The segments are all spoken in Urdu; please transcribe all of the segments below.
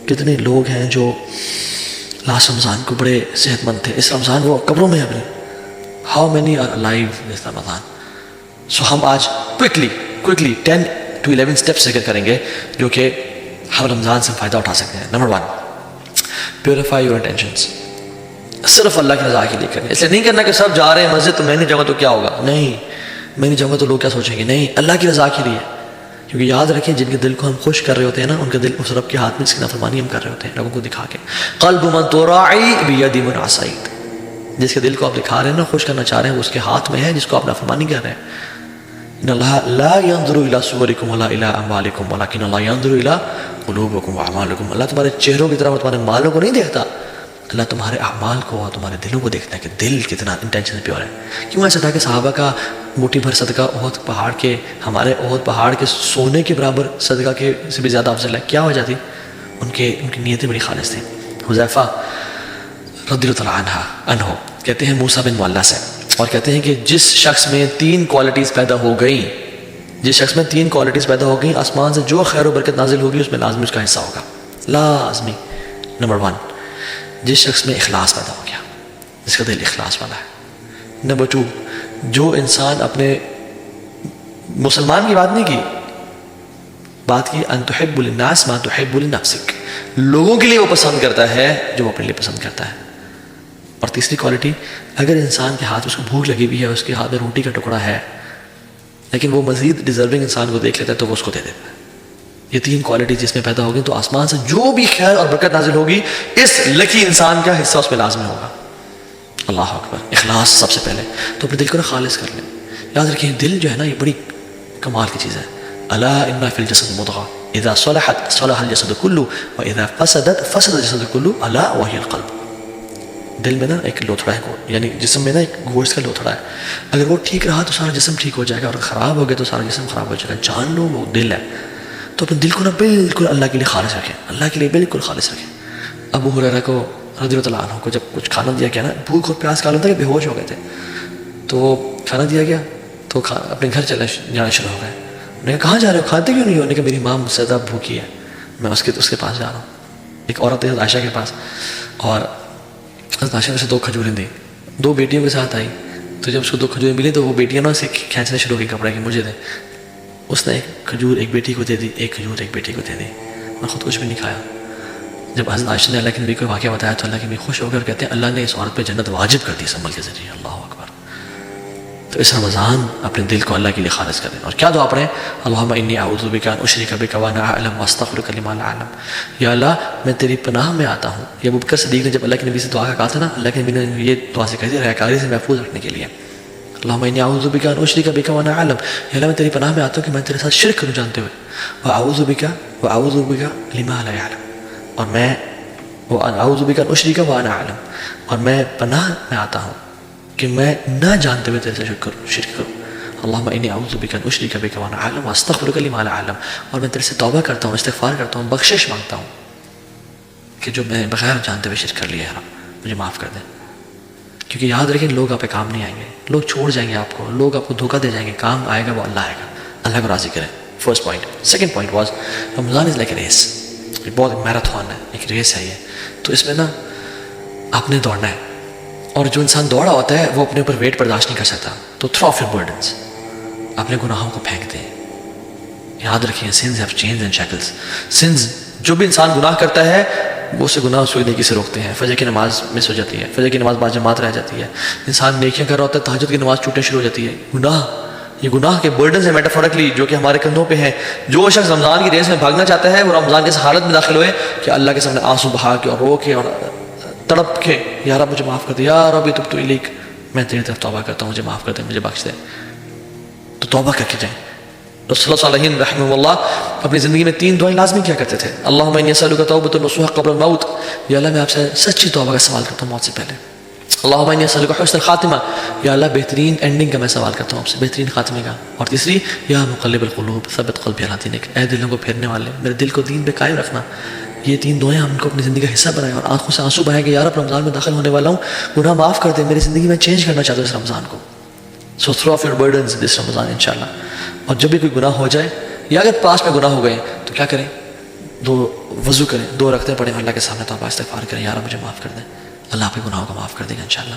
کتنے لوگ ہیں جو لاسٹ رمضان کو بڑے صحت مند تھے، اس رمضان وہ قبروں میں اپنے. ہاؤ مینی آر الائیو دس رمضان. سو ہم آج کوئکلی 10 to 11 اسٹیپس ذکر کریں گے جو کہ ہم رمضان سے فائدہ اٹھا سکتے ہیں. Number 1، purify your intentions. صرف اللہ کی رضا کے لیے کریں. اس لیے نہیں کرنا کہ سب جا رہے ہیں مسجد تو میں نہیں جاؤں گا تو کیا ہوگا. نہیں، میں نہیں جاؤں گا تو لوگ کیا سوچیں گے. نہیں، اللہ کی رضا کے لیے. کیونکہ یاد رکھیں جن کے دل کو ہم خوش کر رہے ہوتے ہیں نا، ان کے دل اس رب کے ہاتھ میں جس کی نافرمانی ہم کر رہے ہوتے ہیں لوگوں کو دکھا کے. قلب من تراعی بید من عصیت. جس کے دل کو آپ دکھا رہے ہیں نا، خوش کرنا چاہ رہے ہیں، وہ اس کے ہاتھ میں ہے جس کو آپ نافرمانی کر رہے ہیں. ان اللہ لا ينظر الى صوركم ولا الى اموالكم ولكن الله ينظر الى قلوبكم واعمالكم. اللہ تمہارے چہروں کی طرف اور تمہارے مالوں کو نہیں دیکھتا، اللہ تمہارے اعمال کو اور تمہارے دلوں کو دیکھتا ہے کہ دل کتنا انٹینشن پیور ہے. کیوں ایسا تھا کہ صحابہ کا موٹی بھر صدقہ احد پہاڑ کے، ہمارے احد پہاڑ کے سونے کے برابر صدقہ کے سے بھی زیادہ افضل ہے. کیا وجہ تھی؟ ان کی نیتیں بڑی خالص تھیں. حذیفہ رضی اللہ عنہ کہتے ہیں موسیٰ بن معلہ سے، اور کہتے ہیں کہ جس شخص میں 3 کوالٹیز پیدا ہو گئیں، آسمان سے جو خیر و برکت نازل ہوگی اس میں لازمی اس کا حصہ ہوگا، لازمی. نمبر 1، جس شخص میں اخلاص پیدا ہو گیا، جس کا دل اخلاص والا ہے. نمبر 2، جو انسان اپنے مسلمان کی بات نہیں کی، بات کی ان تحب للناس ما تحب لنفسک. لوگوں کے لیے وہ پسند کرتا ہے جو وہ اپنے لیے پسند کرتا ہے. اور تیسری کوالٹی، اگر انسان کے ہاتھ اس کو بھوک لگی ہوئی ہے، اس کے ہاتھ میں روٹی کا ٹکڑا ہے، لیکن وہ مزید ڈیزرونگ انسان کو دیکھ لیتا ہے تو وہ اس کو دے دیتا ہے. یہ 3 کوالٹی جس میں پیدا ہوگی تو آسمان سے جو بھی خیر اور برکت نازل ہوگی اس لکی انسان کا حصہ اس میں لازمی ہوگا. اللہ اکبر. اخلاص سب سے پہلے تو اپنے دل کو خالص کر لیں. یاد رکھیں دل جو ہے نا یہ بڑی کمال کی چیز ہے. الا ان فی الجسد مضغہ اذا صلحت صلح الجسد كله واذا فسدت فسد الجسد كله الا وهي القلب. دل میں نا ایک لوتھڑا ہے، یعنی جسم میں نا ایک گوشت کا لوتھڑا ہے. اگر وہ ٹھیک رہا تو سارا جسم ٹھیک ہو جائے گا، اور خراب ہو گیا تو سارا جسم خراب ہو جائے گا. جان لو وہ دل ہے. تو اپنے دل کو نا بالکل اللہ کے لیے خالص رکھیں، اللہ کے لیے بالکل خالص رکھیں. ابو ہریرہ کو رضی اللہ عنہ کو جب کچھ کھانا دیا گیا نا، بھوک اور پیاس کا عالم تھا کہ بے ہوش ہو گئے تھے، تو کھانا دیا گیا تو اپنے گھر جانا شروع ہو گئے. انہوں نے کہا کہاں جا رہے ہو، کھاتے کیوں نہیں ہو؟ نے کہا میری ماں مجھ سے زیادہ بھوکی ہے، میں اس کے پاس جا رہا ہوں. ایک عورت ہے عائشہ کے پاس، اور حضرت عائشہ نے اسے 2 کھجوریں دیں. 2 بیٹیوں کے ساتھ آئی، تو جب اس کو 2 کھجوریں ملی تو وہ بیٹیاں نا اسے کھینچنا شروع کی کپڑے کی، مجھے دیں. اس نے 1 کھجور ایک بیٹی کو دے دی، 1 کھجور ایک بیٹی کو دے دی، اور خود کچھ بھی نہیں کھایا. جب حضرت عائشہ نے اللہ کے نبی کو واقعہ بتایا تو اللہ کے نبی خوش ہو کر کہتے ہیں اللہ نے اس عورت پہ جنت واجب کر دی اس عمل کے ذریعے. اللہ اکبر. تو اس رمضان اپنے دل کو اللہ کے لیے خالص کریں. اور کیا دعا پڑھیں؟ اللہم انی اعوذ بک ان اشرک بک وانا اعلم واستغفرک لما لا اعلم. یا اللہ میں تیری پناہ میں آتا ہوں. یہ ابو بکر صدیق نے جب اللہ کے نبی سے دعا کا کہا تھا نا، اللہ کے نبی نے یہ دعا سے کہی تھی ریاکاری سے محفوظ رکھنے کے لیے. اللہم انی اعوذ بک ان اشرک بک وانا اعلم. یا اللہ میں تیری پناہ میں آتا ہوں کہ میں تیرے ساتھ شرک کروں جانتے ہوئے. واعوذ بک لما لا اعلم. اور میں اعوذ بک ان اشرک وانا اعلم، اور میں پناہ میں آتا ہوں کہ میں نہ جانتے ہوئے تیرے سے شرک کروں. اللہم انی اعوذ بک ان اشرک بک وانا اعلم واستغفرک لما لا اعلم. اور میں تیرے سے توبہ کرتا ہوں، استغفار کرتا ہوں، بخشش مانگتا ہوں کہ جو میں بغیر جانتے ہوئے شرک کر لیا ہے مجھے معاف کر دیں. کیونکہ یاد رکھیں لوگ آپ پہ کام نہیں آئیں گے، لوگ چھوڑ جائیں گے آپ کو، لوگ آپ کو دھوکہ دے جائیں گے. کام آئے گا وہ اللہ آئے گا. اللہ کو راضی کریں. First point. Second point was Ramzan is like a race. یہ بہت میراتھن ہے، ایک ریس ہے یہ. تو اس میں نا آپ نے دوڑنا ہے، اور جو انسان دوڑا ہوتا ہے وہ اپنے اوپر ویٹ برداشت نہیں کر سکتا. تو تھرو آف یور برڈنس، اپنے گناہوں کو پھینک دیں. یاد رکھیں sins have chains and shackles. Sins, جو بھی انسان گناہ کرتا ہے وہ اسے گناہ سوئی نیکی سے روکتے ہیں. فجر کی نماز مس ہو جاتی ہے، فجر کی نماز بعض جماعت رہ جاتی ہے. انسان نیکیاں کر رہا ہوتا ہے، تہجد کی نماز چھوٹنے شروع ہو جاتی ہے. گناہ، یہ گناہ کے برڈنز ہیں میٹافورکلی جو کہ ہمارے کندھوں پہ ہیں. جو شخص رمضان کی ریس میں بھاگنا چاہتا ہے وہ رمضان کے اس حالت میں داخل ہوئے کہ اللہ کے سامنے آنسو بہا کے اور رو کے اور تڑپ کے یا رب مجھے معاف کر دے، یا رب تبت الیک، میں تیری طرف توبہ کرتا ہوں، مجھے معاف کر دے، مجھے بخش دے. تو توبہ کر کے جائیں. رسول اللہ صلی اللہ علیہ وسلم رحمہ اللہ اپنی زندگی میں 3 دعائیں لازمی کیا کرتے تھے. اللہم انی اسألک توبۃ نصوح قبل الموت. یا اللہ میں آپ سے سچی توبہ کا سوال کرتا ہوں موت سے پہلے. اللہم انی اسألک حسن الخاتمہ. یا اللہ بہترین اینڈنگ کا میں سوال کرتا ہوں آپ سے، بہترین خاتمے کا. اور تیسری، یا مقلب القلوب ثبت قلبی علی دینک. اے دلوں کو پھیرنے والے، میرے دل کو دین پہ قائم رکھنا. یہ 3 دعائیں ہم کو اپنی زندگی کا حصہ بنائیں، اور آنکھوں سے آنسو بہائیں کہ یا رب رمضان میں داخل ہونے والا ہوں، گناہ معاف کر دے، میری زندگی میں چینج کرنا چاہتا ہوں اس رمضان کو. سو تھرو آف یور برڈنز دس رمضان انشاءاللہ. اور جب بھی کوئی گناہ ہو جائے یا اگر پاس میں گناہ ہو گئے تو کیا کریں؟ دو وضو کریں، 2 رکعتیں پڑھیں، اللہ کے سامنے توبہ استغفار کریں، یا رب مجھے معاف کر دیں، اللہ آپ کے گناہوں کو معاف کر دے گا انشاءاللہ۔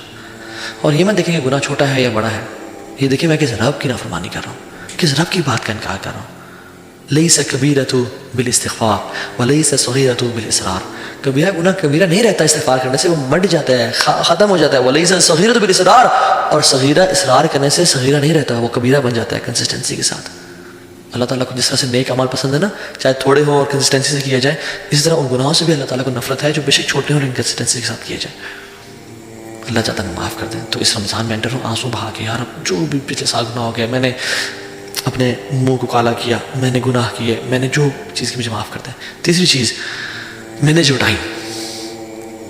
اور یہ مت دیکھیں کہ گناہ چھوٹا ہے یا بڑا ہے، یہ دیکھیں میں کس رب کی نافرمانی کر رہا ہوں، کس رب کی بات کا انکار کر رہا ہوں۔ لیس کبیرۃ بالاستغفار ولیس صغیرۃ بالاصرار، کبیرہ گناہ کبیرہ نہیں رہتا استغفار کرنے سے، وہ مٹ جاتا ہے، ختم ہو جاتا ہے۔ ولیس صغیرۃ بالاصرار، اور صغیرہ اصرار کرنے سے صغیرہ نہیں رہتا، وہ کبیرہ بن جاتا ہے کنسسٹنسی کے ساتھ۔ اللہ تعالیٰ کو جس طرح سے نیک اعمال پسند ہے نا، چاہے تھوڑے ہوں اور کنسسٹنسی سے کیا جائے، اسی طرح ان گناہوں سے بھی اللہ تعالیٰ کو نفرت ہے جو بے شک چھوٹے ہوں لیکن کنسسٹنسی کے ساتھ کیے جائیں۔ اللہ چاہتا ہے معاف کر دیں۔ تو اس رمضان میں انٹر ہوں آنسو بہا کے، یار جو بھی پچھلے سال گناہ ہو گیا، میں نے اپنے منہ کو کالا کیا، میں نے گناہ کیے، میں نے جو چیز کی، مجھے معاف کر دیں۔ تیسری چیز مینیج ٹائم،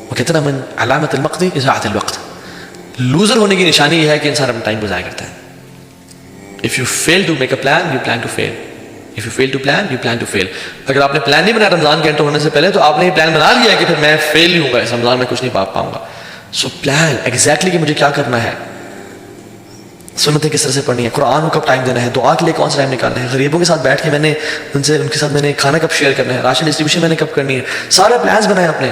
وہ کہتے ہیں نا من علامت المقت اضاعت الوقت، لوزر ہونے کی نشانی یہ ہے کہ انسان اپنا ٹائم کو ضائع کرتا ہے۔ If you fail to make a plan, you plan to fail. If you fail to plan, you plan to fail. اگر آپ نے پلان نہیں بنایا رمضان کے انٹر ہونے سے پہلے، تو آپ نے یہ پلان بنا لیا کہ پھر میں فیل ہی ہوں گا، اس رمضان میں کچھ نہیں پاؤں گا۔ سو پلان ایگزیکٹلی کہ مجھے کیا کرنا ہے، سنتیں کس طرح سے پڑھنی ہے، قرآن کو کب ٹائم دینا ہے، دعا کے لیے کون سا ٹائم نکالنا ہے، غریبوں کے ساتھ بیٹھ کے میں نے ان کے ساتھ میں نے کھانا کب شیئر کرنا ہے، راشن ڈسٹریبیوشن میں نے کب کرنی ہے، سارے پلانس بنائے اپنے۔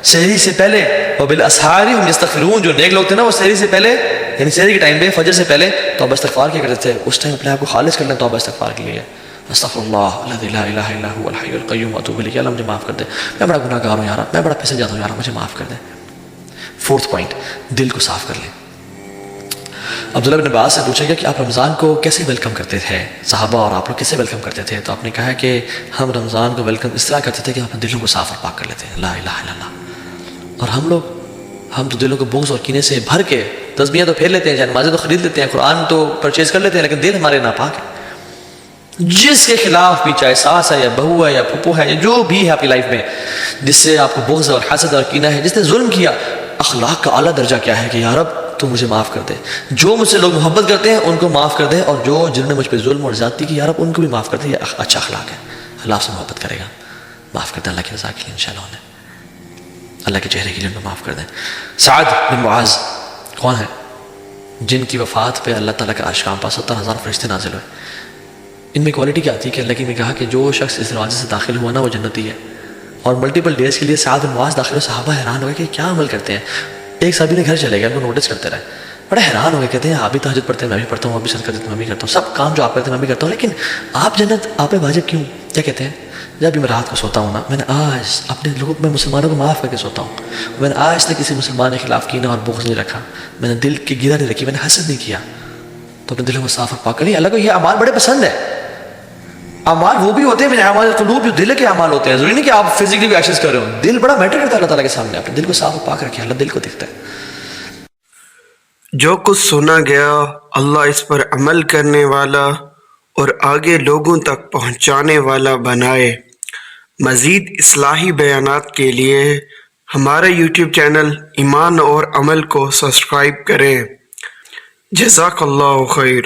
سحری سے پہلے وبالاسحار هم یستغفرون، جو نیک لوگ تھے نا وہ سحری سے پہلے، یعنی سحری کے ٹائم پہ فجر سے پہلے توبہ استغفار کیا کرتے تھے۔ اس ٹائم اپنے آپ کو خالص کرنا توبہ استغفار کے لیے، استغفر اللہ الذی لا الہ الا هو الحی القیوم واتوب الیہ، اللہ مجھے معاف کر دے، میں بڑا گناہ گار ہوں یار، میں بڑا پھسل جاتا ہوں یار، مجھے معاف کر دے۔ 4th پوائنٹ، دل کو صاف کر لیں۔ عبداللہ بن عباس سے پوچھا گیا کہ آپ رمضان کو کیسے ویلکم کرتے تھے، صحابہ اور آپ لوگ کیسے ویلکم کرتے تھے؟ تو آپ نے کہا کہ ہم رمضان کو ویلکم اس طرح کرتے تھے کہ اپنے دلوں کو صاف اور پاک کر لیتے ہیں، لا الہ الا اللہ۔ اور ہم تو دلوں کو بغض اور کینے سے بھر کے، تسبیحیں تو پھیر لیتے ہیں، نمازیں تو خرید لیتے ہیں، قرآن تو پرچیز کر لیتے ہیں، لیکن دل ہمارے ناپاک ہے۔ جس کے خلاف بھی، چاہے ساس ہے یا بہو ہے یا پھپھو ہے یا جو بھی ہے آپ کی لائف میں، جس سے آپ کو بغض اور حسد اور کینہ ہے، جس نے ظلم کیا، اخلاق کا اعلیٰ درجہ کیا ہے کہ یا رب تو مجھے معاف کر دے۔ جو مجھ سے لوگ محبت کرتے ہیں ان کو معاف کر دے، اور جنہوں نے مجھ پہ ظلم اور زیادتی کی، یا رب ان کو بھی معاف کر دے۔ یہ اچھا اخلاق ہے، اللہ آپ سے محبت کرے گا، معاف کر دیں اللہ کی رضا کے لیے انشاءاللہ، انہیں اللہ کے چہرے کے لیے ان کو معاف کر دیں۔ سعد بن معاذ کون ہے؟ جن کی وفات پہ اللہ تعالیٰ کا عرش کانپا، 70,000 فرشتے نازل ہوئے۔ ان میں کوالٹی کیا تھی کہ اللہ کی نے کہا کہ جو شخص اس دروازے سے داخل ہوا نا وہ جنتی ہے، اور ملٹیپل ڈیز کے لیے سعد بن معاذ داخل ہوئے۔ صحابہ حیران ہو گئے کہ کیا عمل کرتے ہیں۔ ایک صحابی نے گھر چلے گئے، ان کو نوٹس کرتے رہے، بڑے حیران ہو گئے، کہتے ہیں آپ بھی تہجد پڑھتے ہیں، میں بھی پڑھتا ہوں، آپ بھی صدقہ دیتے ہیں، میں بھی کرتا ہوں، سب کام جو آپ کرتے ہیں میں بھی کرتا ہوں، لیکن آپ جنت آپ پہ واجب کیوں؟ کیا کہتے ہیں؟ جب بھی میں رات کو سوتا ہوں نا، میں نے آج اپنے لوگوں میں مسلمانوں کو معاف کر کے سوتا ہوں، میں نے آج تک کسی مسلمان کے خلاف کینہ اور بغض نہیں رکھا، میں نے دل کی گرہ نہیں رکھی، میں نے حسد نہیں کیا۔ تو اپنے دلوں کو صاف اور پاک کریں۔ اللہ کو یہ اعمال بڑے پسند ہے۔ اعمال وہ بھی ہوتے ہیں من اعمال القلوب، جو دل کے اعمال ہوتے ہیں، ضروری نہیں کہ آپ فزیکلی بھی ایکشنز کر رہے ہو، دل بڑا میٹر کرتا ہے اللہ تعالیٰ کے سامنے۔ اپنے دل کو صاف اور پاک رکھیں، اللہ دل کو دیکھتا ہے۔ جو کچھ سنا گیا اللہ اس پر عمل کرنے والا اور آگے لوگوں تک پہنچانے والا بنائے۔ مزید اصلاحی بیانات کے لیے ہمارے یوٹیوب چینل ایمان اور عمل کو سبسکرائب کریں۔ جزاک اللہ خیر۔